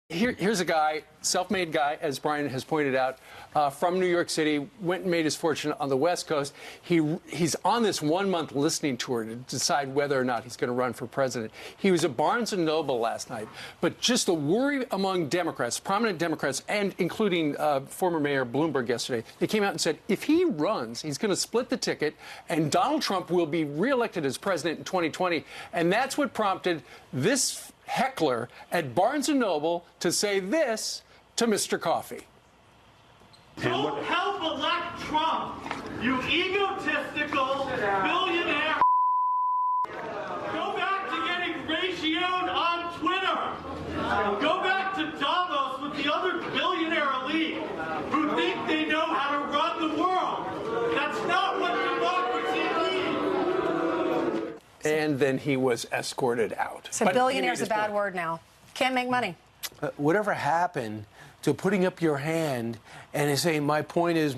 Here's a guy, self-made guy, as Brian has pointed out, from New York City, went and made his fortune on the West Coast. He's on this one-month listening tour to decide whether or not he's going to run for president. He was at Barnes & Noble last night. But just the worry among Democrats, prominent Democrats, and including former Mayor Bloomberg yesterday, they came out and said if he runs, he's going to split the ticket, and Donald Trump will be reelected as president in 2020. And that's what prompted this heckler at Barnes & Noble to say this to Mr. Coffee. Don't help elect Trump, you egotistical billionaire. Go back to getting ratioed on Twitter. Go back to Davos with the other billionaire elite who think they know how to run the world. That's not what democracy needs. And then he was escorted out. So billionaire's a bad word now. Can't make money. Whatever happened to putting up your hand and saying, my point is,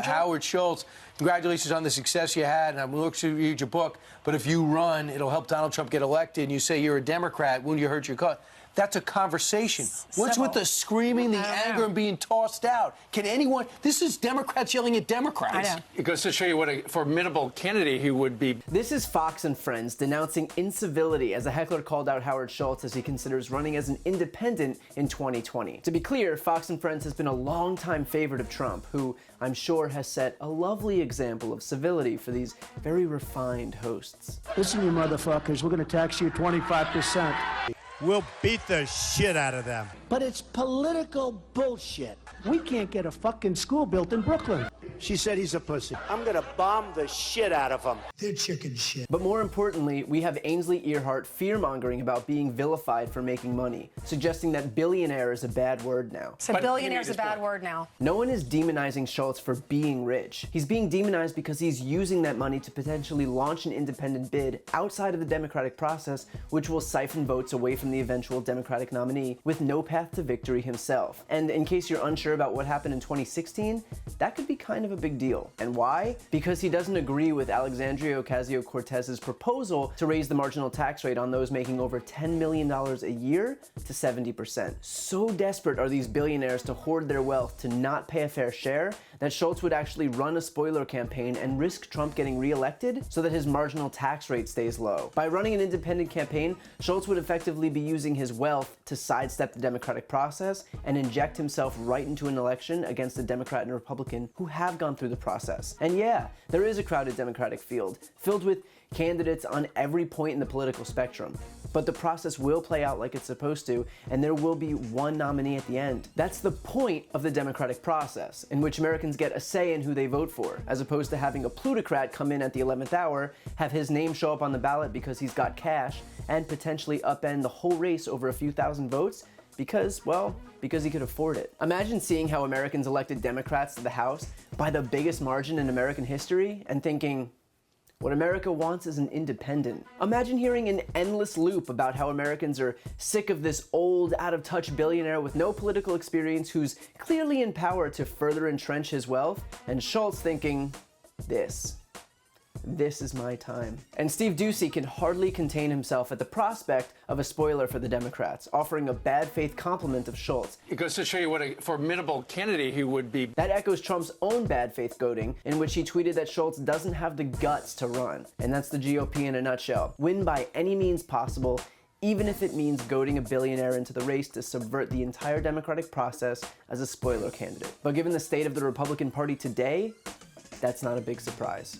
Howard Schultz, congratulations on the success you had, and I'm looking to read your book, but if you run, it'll help Donald Trump get elected, and you say you're a Democrat, wouldn't you hurt your cause? That's a conversation. What's with the screaming, the anger, and being tossed out? Can anyone... This is Democrats yelling at Democrats. I know. It goes to show you what a formidable candidate he would be. This is Fox and Friends denouncing incivility as a heckler called out Howard Schultz as he considers running as an independent in 2020. To be clear, Fox and Friends has been a longtime favorite of Trump, who I'm sure has set a lovely example of civility for these very refined hosts. Listen, you motherfuckers, we're going to tax you 25%. We'll beat the shit out of them. But it's political bullshit. We can't get a fucking school built in Brooklyn. She said he's a pussy. I'm gonna bomb the shit out of him. They're chicken shit. But more importantly, we have Ainsley Earhart fear-mongering about being vilified for making money, suggesting that billionaire is a bad word now. So billionaire's a bad word now. No one is demonizing Schultz for being rich. He's being demonized because he's using that money to potentially launch an independent bid outside of the democratic process, which will siphon votes away from the eventual Democratic nominee with no path to victory himself. And in case you're unsure about what happened in 2016, that could be kind of a big deal. And why? Because he doesn't agree with Alexandria Ocasio-Cortez's proposal to raise the marginal tax rate on those making over $10 million a year to 70%. So desperate are these billionaires to hoard their wealth to not pay a fair share that Schultz would actually run a spoiler campaign and risk Trump getting reelected so that his marginal tax rate stays low. By running an independent campaign, Schultz would effectively be using his wealth to sidestep the democratic process and inject himself right into an election against a Democrat and a Republican who have gone through the process. And yeah, there is a crowded Democratic field, filled with candidates on every point in the political spectrum. But the process will play out like it's supposed to, and there will be one nominee at the end. That's the point of the democratic process, in which Americans get a say in who they vote for, as opposed to having a plutocrat come in at the 11th hour, have his name show up on the ballot because he's got cash, and potentially upend the whole race over a few thousand votes because he could afford it. Imagine seeing how Americans elected Democrats to the House by the biggest margin in American history and thinking, what America wants is an independent. Imagine hearing an endless loop about how Americans are sick of this old, out-of-touch billionaire with no political experience who's clearly in power to further entrench his wealth, and Schultz thinking, this is my time. And Steve Doocy can hardly contain himself at the prospect of a spoiler for the Democrats, offering a bad faith compliment of Schultz. It goes to show you what a formidable candidate he would be. That echoes Trump's own bad faith goading, in which he tweeted that Schultz doesn't have the guts to run. And that's the GOP in a nutshell. Win by any means possible, even if it means goading a billionaire into the race to subvert the entire democratic process as a spoiler candidate. But given the state of the Republican Party today, that's not a big surprise.